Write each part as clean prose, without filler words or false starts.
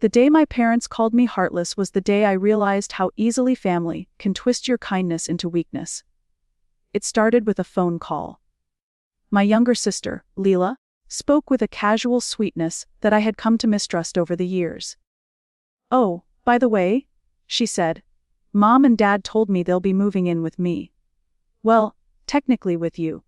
The day my parents called me heartless was the day I realized how easily family can twist your kindness into weakness. It started with a phone call. My younger sister, Leela, spoke with a casual sweetness that I had come to mistrust over the years. "Oh, by the way," she said, "Mom and Dad told me they'll be moving in with me. Well, technically with you.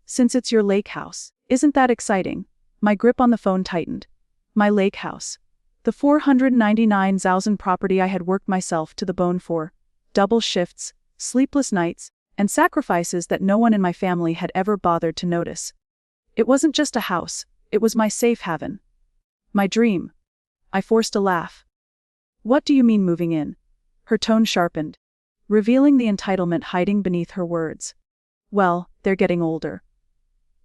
Since it's your lake house. Isn't that exciting?" My grip on the phone tightened. My lake house. The 499,000 property I had worked myself to the bone for. Double shifts, sleepless nights, and sacrifices that no one in my family had ever bothered to notice. It wasn't just a house, it was my safe haven. My dream. I forced a laugh. "What do you mean moving in?" Her tone sharpened, revealing the entitlement hiding beneath her words. "Well, they're getting older.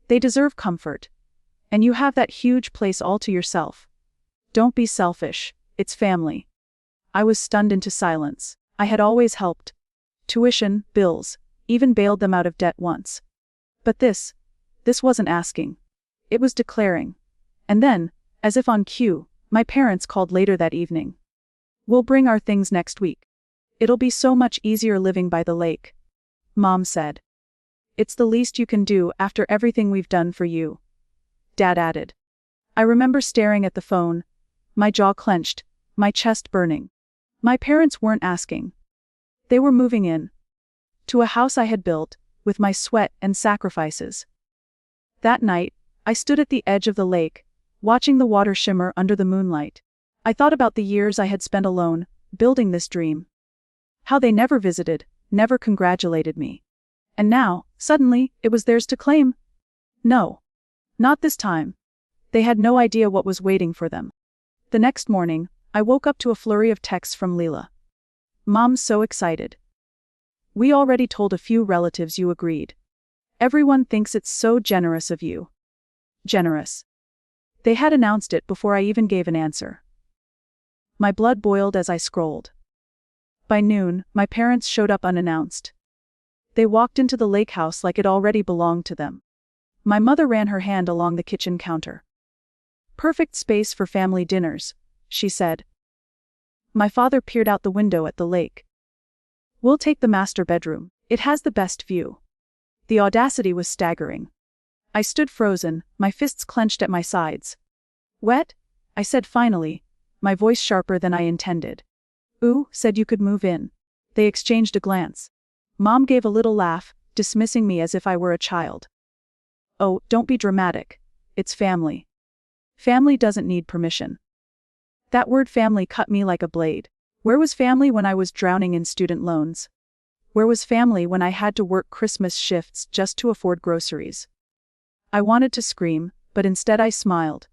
They deserve comfort. And you have that huge place all to yourself. Don't be selfish, it's family." I was stunned into silence. I had always helped. Tuition, bills, even bailed them out of debt once. But this wasn't asking. It was declaring. And then, as if on cue, my parents called later that evening. "We'll bring our things next week. It'll be so much easier living by the lake," Mom said. "It's the least you can do after everything we've done for you," Dad added. I remember staring at the phone, my jaw clenched, my chest burning. My parents weren't asking. They were moving in. To a house I had built, with my sweat and sacrifices. That night, I stood at the edge of the lake, watching the water shimmer under the moonlight. I thought about the years I had spent alone, building this dream. How they never visited, never congratulated me. And now, suddenly, it was theirs to claim. No. Not this time. They had no idea what was waiting for them. The next morning, I woke up to a flurry of texts from Leela. "Mom's so excited. We already told a few relatives you agreed. Everyone thinks it's so generous of you." Generous. They had announced it before I even gave an answer. My blood boiled as I scrolled. By noon, my parents showed up unannounced. They walked into the lake house like it already belonged to them. My mother ran her hand along the kitchen counter. "Perfect space for family dinners," she said. My father peered out the window at the lake. "We'll take the master bedroom. It has the best view." The audacity was staggering. I stood frozen, my fists clenched at my sides. "Wet?" I said finally, my voice sharper than I intended. "Ooh, said you could move in." They exchanged a glance. Mom gave a little laugh, dismissing me as if I were a child. "Oh, don't be dramatic. It's family. Family doesn't need permission." That word family cut me like a blade. Where was family when I was drowning in student loans? Where was family when I had to work Christmas shifts just to afford groceries? I wanted to scream, but instead I smiled.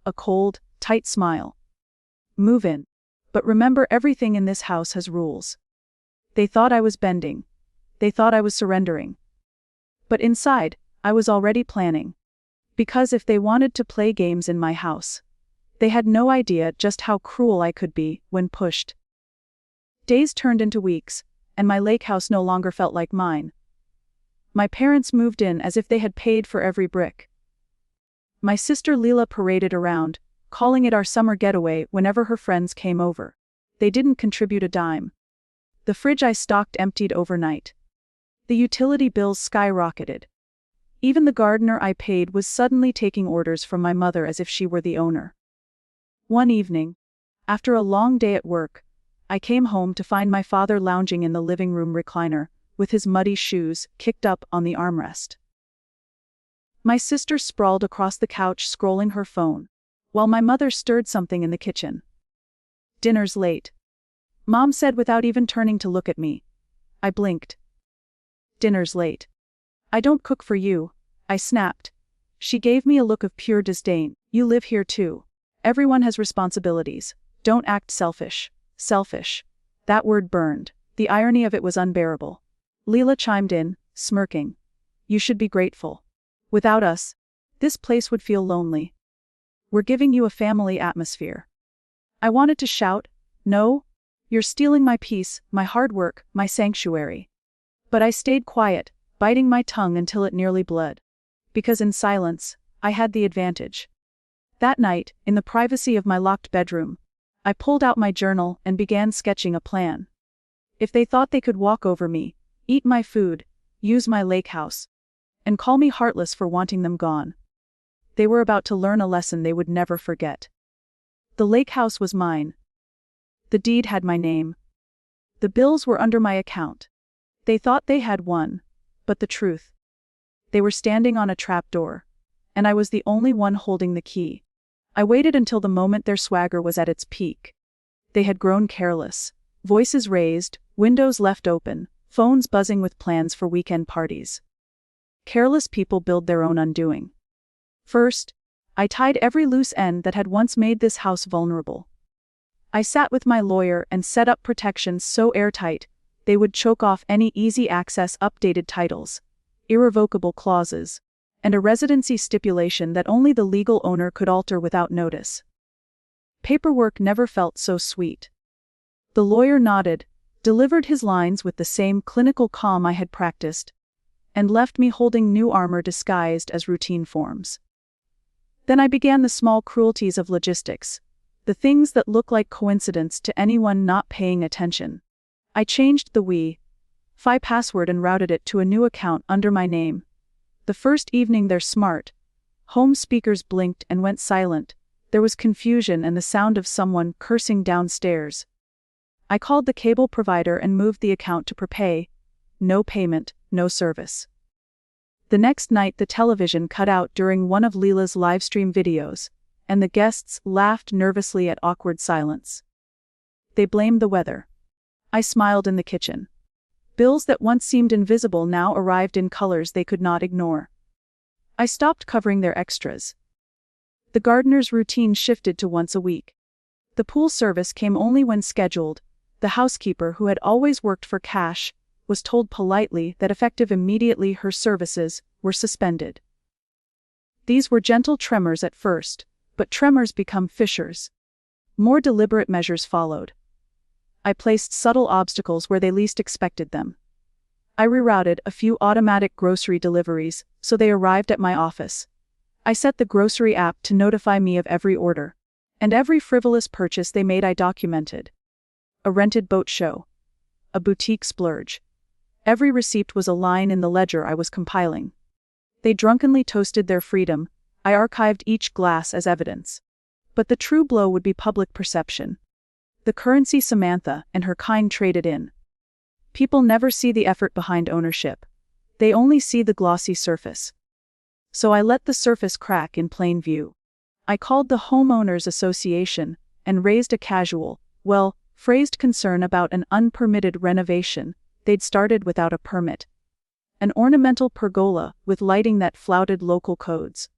A cold, tight smile. "Move in. But remember, everything in this house has rules." They thought I was bending. They thought I was surrendering. But inside, I was already planning. Because if they wanted to play games in my house, they had no idea just how cruel I could be when pushed. Days turned into weeks, and my lake house no longer felt like mine. My parents moved in as if they had paid for every brick. My sister Leela paraded around, calling it our summer getaway whenever her friends came over. They didn't contribute a dime. The fridge I stocked emptied overnight. The utility bills skyrocketed. Even the gardener I paid was suddenly taking orders from my mother as if she were the owner. One evening, after a long day at work, I came home to find my father lounging in the living room recliner, with his muddy shoes kicked up on the armrest. My sister sprawled across the couch scrolling her phone, while my mother stirred something in the kitchen. "Dinner's late," Mom said without even turning to look at me. I blinked. "Dinner's late. I don't cook for you," I snapped. She gave me a look of pure disdain. "You live here too. Everyone has responsibilities. Don't act selfish." Selfish. That word burned. The irony of it was unbearable. Leela chimed in, smirking. "You should be grateful. Without us, this place would feel lonely. We're giving you a family atmosphere." I wanted to shout, "No, you're stealing my peace, my hard work, my sanctuary." But I stayed quiet, biting my tongue until it nearly bled. Because in silence, I had the advantage. That night, in the privacy of my locked bedroom, I pulled out my journal and began sketching a plan. If they thought they could walk over me, eat my food, use my lake house, and call me heartless for wanting them gone, they were about to learn a lesson they would never forget. The lake house was mine. The deed had my name. The bills were under my account. They thought they had won, but the truth. They were standing on a trapdoor, and I was the only one holding the key. I waited until the moment their swagger was at its peak. They had grown careless, voices raised, windows left open, phones buzzing with plans for weekend parties. Careless people build their own undoing. First, I tied every loose end that had once made this house vulnerable. I sat with my lawyer and set up protections so airtight, they would choke off any easy access updated titles, irrevocable clauses, and a residency stipulation that only the legal owner could alter without notice. Paperwork never felt so sweet. The lawyer nodded, delivered his lines with the same clinical calm I had practiced, and left me holding new armor disguised as routine forms. Then I began the small cruelties of logistics, the things that look like coincidence to anyone not paying attention. I changed the Wi-Fi password and routed it to a new account under my name. The first evening their smart home speakers blinked and went silent. There was confusion and the sound of someone cursing downstairs. I called the cable provider and moved the account to prepay. No payment, no service. The next night the television cut out during one of Leela's livestream videos, and the guests laughed nervously at awkward silence. They blamed the weather. I smiled in the kitchen. Bills that once seemed invisible now arrived in colors they could not ignore. I stopped covering their extras. The gardener's routine shifted to once a week. The pool service came only when scheduled. The housekeeper, who had always worked for cash, was told politely that effective immediately her services were suspended. These were gentle tremors at first, but tremors become fissures. More deliberate measures followed. I placed subtle obstacles where they least expected them. I rerouted a few automatic grocery deliveries so they arrived at my office. I set the grocery app to notify me of every order, and every frivolous purchase they made I documented. A rented boat show. A boutique splurge. Every receipt was a line in the ledger I was compiling. They drunkenly toasted their freedom. I archived each glass as evidence. But the true blow would be public perception. The currency Samantha and her kind traded in. People never see the effort behind ownership. They only see the glossy surface. So I let the surface crack in plain view. I called the Homeowners Association and raised a casual, phrased concern about an unpermitted renovation they'd started without a permit. An ornamental pergola with lighting that flouted local codes.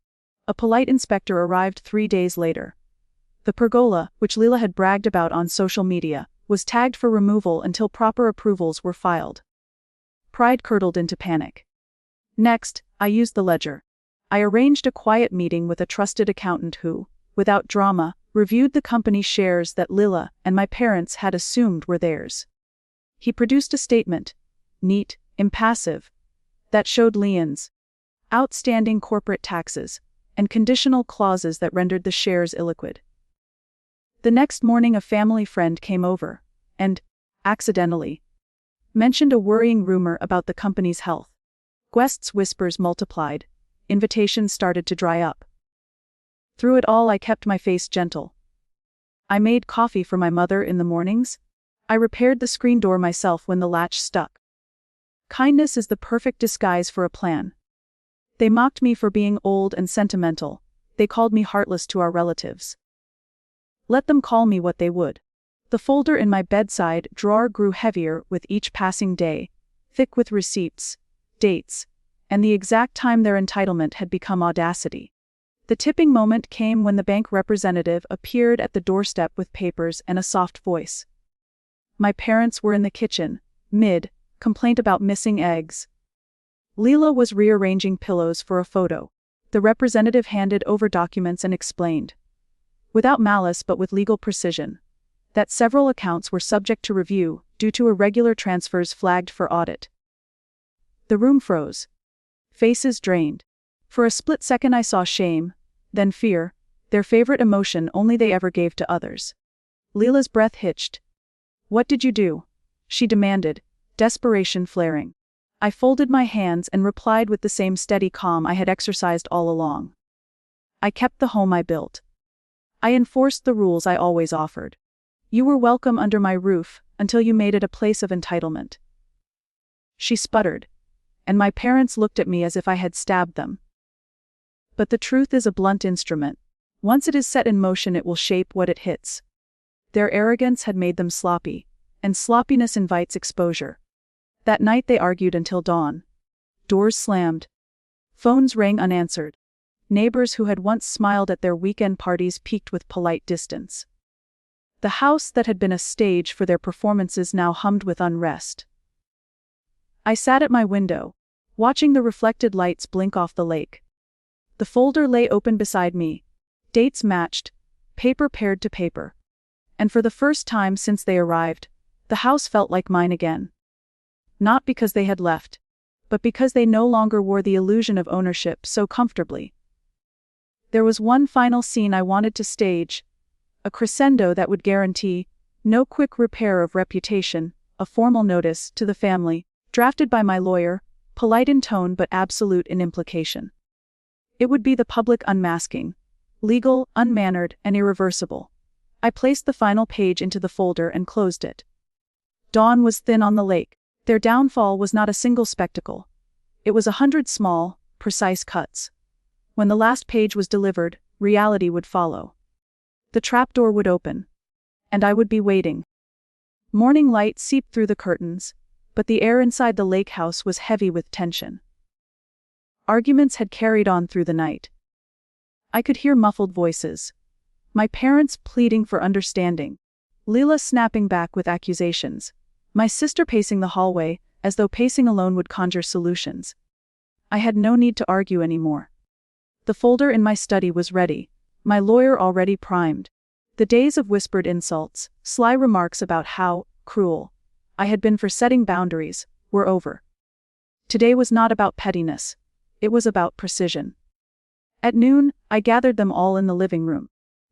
A polite inspector arrived 3 days later. The pergola, which Leela had bragged about on social media, was tagged for removal until proper approvals were filed. Pride curdled into panic. Next, I used the ledger. I arranged a quiet meeting with a trusted accountant who, without drama, reviewed the company shares that Leela and my parents had assumed were theirs. He produced a statement, neat, impassive, that showed liens, outstanding corporate taxes, and conditional clauses that rendered the shares illiquid. The next morning a family friend came over and, accidentally, mentioned a worrying rumor about the company's health. Guests' whispers multiplied. Invitations started to dry up. Through it all I kept my face gentle. I made coffee for my mother in the mornings. I repaired the screen door myself when the latch stuck. Kindness is the perfect disguise for a plan. They mocked me for being old and sentimental. They called me heartless to our relatives. Let them call me what they would. The folder in my bedside drawer grew heavier with each passing day, thick with receipts, dates, and the exact time their entitlement had become audacity. The tipping moment came when the bank representative appeared at the doorstep with papers and a soft voice. My parents were in the kitchen, mid-complaint about missing eggs. Leela was rearranging pillows for a photo. The representative handed over documents and explained, without malice but with legal precision, that several accounts were subject to review due to irregular transfers flagged for audit. The room froze. Faces drained. For a split second I saw shame, then fear, their favorite emotion only they ever gave to others. Leela's breath hitched. "What did you do?" she demanded, desperation flaring. I folded my hands and replied with the same steady calm I had exercised all along. "I kept the home I built. I enforced the rules I always offered. You were welcome under my roof until you made it a place of entitlement." She sputtered, and my parents looked at me as if I had stabbed them. But the truth is a blunt instrument. Once it is set in motion, it will shape what it hits. Their arrogance had made them sloppy, and sloppiness invites exposure. That night they argued until dawn. Doors slammed. Phones rang unanswered. Neighbors who had once smiled at their weekend parties peeked with polite distance. The house that had been a stage for their performances now hummed with unrest. I sat at my window, watching the reflected lights blink off the lake. The folder lay open beside me. Dates matched, paper paired to paper. And for the first time since they arrived, the house felt like mine again. Not because they had left, but because they no longer wore the illusion of ownership so comfortably. There was one final scene I wanted to stage, a crescendo that would guarantee no quick repair of reputation, a formal notice to the family, drafted by my lawyer, polite in tone but absolute in implication. It would be the public unmasking, legal, unmannered, and irreversible. I placed the final page into the folder and closed it. Dawn was thin on the lake. Their downfall was not a single spectacle. It was 100 small, precise cuts. When the last page was delivered, reality would follow. The trapdoor would open. And I would be waiting. Morning light seeped through the curtains, but the air inside the lake house was heavy with tension. Arguments had carried on through the night. I could hear muffled voices. My parents pleading for understanding. Leela snapping back with accusations. My sister pacing the hallway, as though pacing alone would conjure solutions. I had no need to argue anymore. The folder in my study was ready, my lawyer already primed. The days of whispered insults, sly remarks about how cruel I had been for setting boundaries, were over. Today was not about pettiness. It was about precision. At noon, I gathered them all in the living room.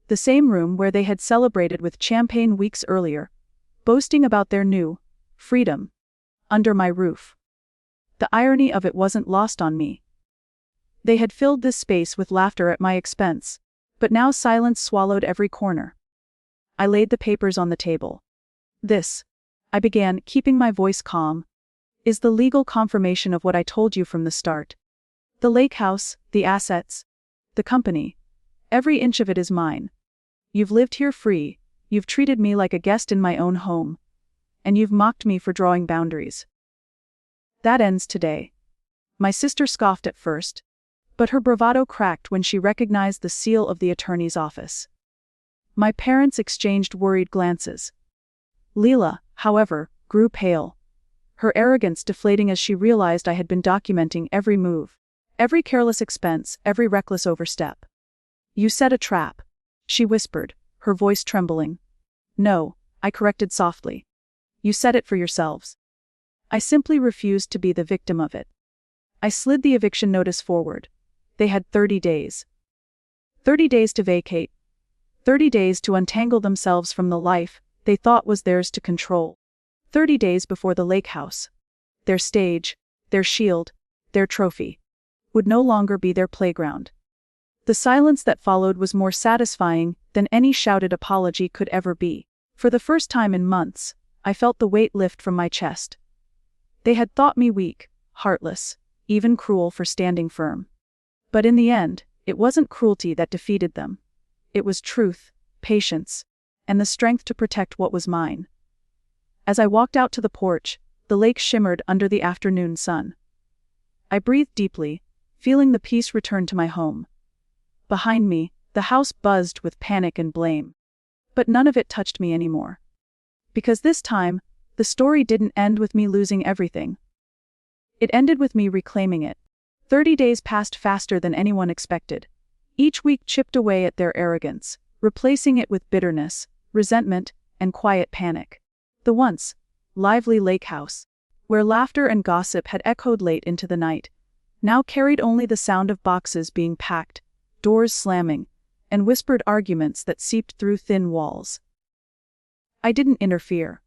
The same room where they had celebrated with champagne weeks earlier, boasting about their new freedom under my roof. The irony of it wasn't lost on me. They had filled this space with laughter at my expense, but now silence swallowed every corner. I laid the papers on the table. "This," I began, keeping my voice calm, "is the legal confirmation of what I told you from the start. The lake house, the assets, the company, every inch of it is mine. You've lived here free, you've treated me like a guest in my own home, and you've mocked me for drawing boundaries. That ends today." My sister scoffed at first, but her bravado cracked when she recognized the seal of the attorney's office. My parents exchanged worried glances. Leela, however, grew pale, her arrogance deflating as she realized I had been documenting every move, every careless expense, every reckless overstep. "You set a trap," she whispered, her voice trembling. "No," I corrected softly. "You set it for yourselves." I simply refused to be the victim of it. I slid the eviction notice forward. They had 30 days. 30 days to vacate. 30 days to untangle themselves from the life they thought was theirs to control. 30 days before the lake house. Their stage, their shield, their trophy, would no longer be their playground. The silence that followed was more satisfying than any shouted apology could ever be. For the first time in months, I felt the weight lift from my chest. They had thought me weak, heartless, even cruel for standing firm. But in the end, it wasn't cruelty that defeated them. It was truth, patience, and the strength to protect what was mine. As I walked out to the porch, the lake shimmered under the afternoon sun. I breathed deeply, feeling the peace return to my home. Behind me, the house buzzed with panic and blame. But none of it touched me anymore. Because this time, the story didn't end with me losing everything. It ended with me reclaiming it. 30 days passed faster than anyone expected. Each week chipped away at their arrogance, replacing it with bitterness, resentment, and quiet panic. The once lively lake house, where laughter and gossip had echoed late into the night, now carried only the sound of boxes being packed, doors slamming, and whispered arguments that seeped through thin walls. I didn't interfere.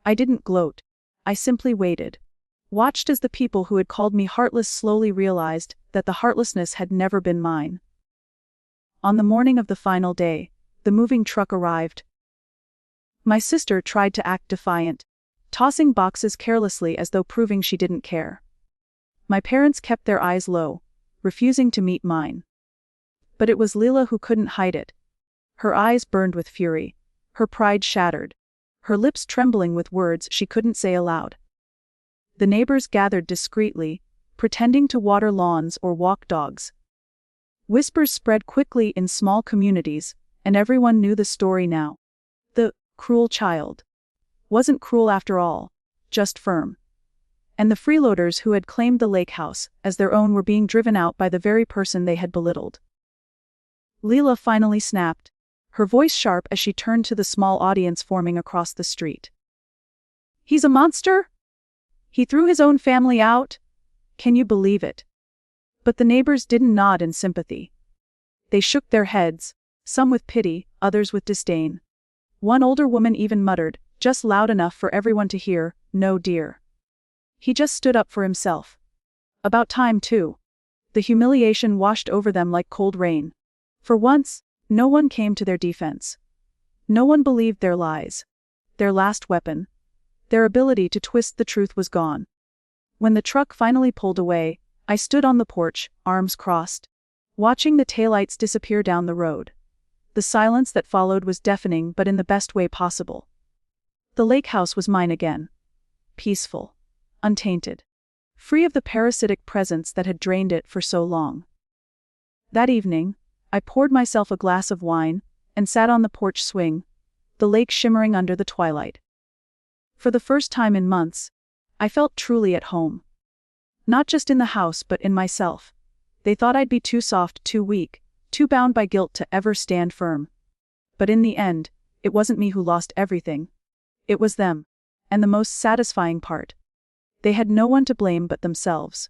I didn't gloat. I simply waited. Watched as the people who had called me heartless slowly realized that the heartlessness had never been mine. On the morning of the final day, the moving truck arrived. My sister tried to act defiant, tossing boxes carelessly as though proving she didn't care. My parents kept their eyes low, refusing to meet mine. But it was Leela who couldn't hide it. Her eyes burned with fury, her pride shattered, her lips trembling with words she couldn't say aloud. The neighbors gathered discreetly, pretending to water lawns or walk dogs. Whispers spread quickly in small communities, and everyone knew the story now. The cruel child wasn't cruel after all, just firm. And the freeloaders who had claimed the lake house as their own were being driven out by the very person they had belittled. Leela finally snapped, her voice sharp as she turned to the small audience forming across the street. "He's a monster? He threw his own family out? Can you believe it?" But the neighbors didn't nod in sympathy. They shook their heads, some with pity, others with disdain. One older woman even muttered, just loud enough for everyone to hear, "No, dear. He just stood up for himself." About time, too. The humiliation washed over them like cold rain. For once, no one came to their defense. No one believed their lies. Their last weapon, their ability to twist the truth, was gone. When the truck finally pulled away, I stood on the porch, arms crossed, watching the taillights disappear down the road. The silence that followed was deafening, but in the best way possible. The lake house was mine again. Peaceful, untainted, free of the parasitic presence that had drained it for so long. That evening, I poured myself a glass of wine and sat on the porch swing, the lake shimmering under the twilight. For the first time in months, I felt truly at home. Not just in the house but in myself. They thought I'd be too soft, too weak, too bound by guilt to ever stand firm. But in the end, it wasn't me who lost everything. It was them. And the most satisfying part, they had no one to blame but themselves.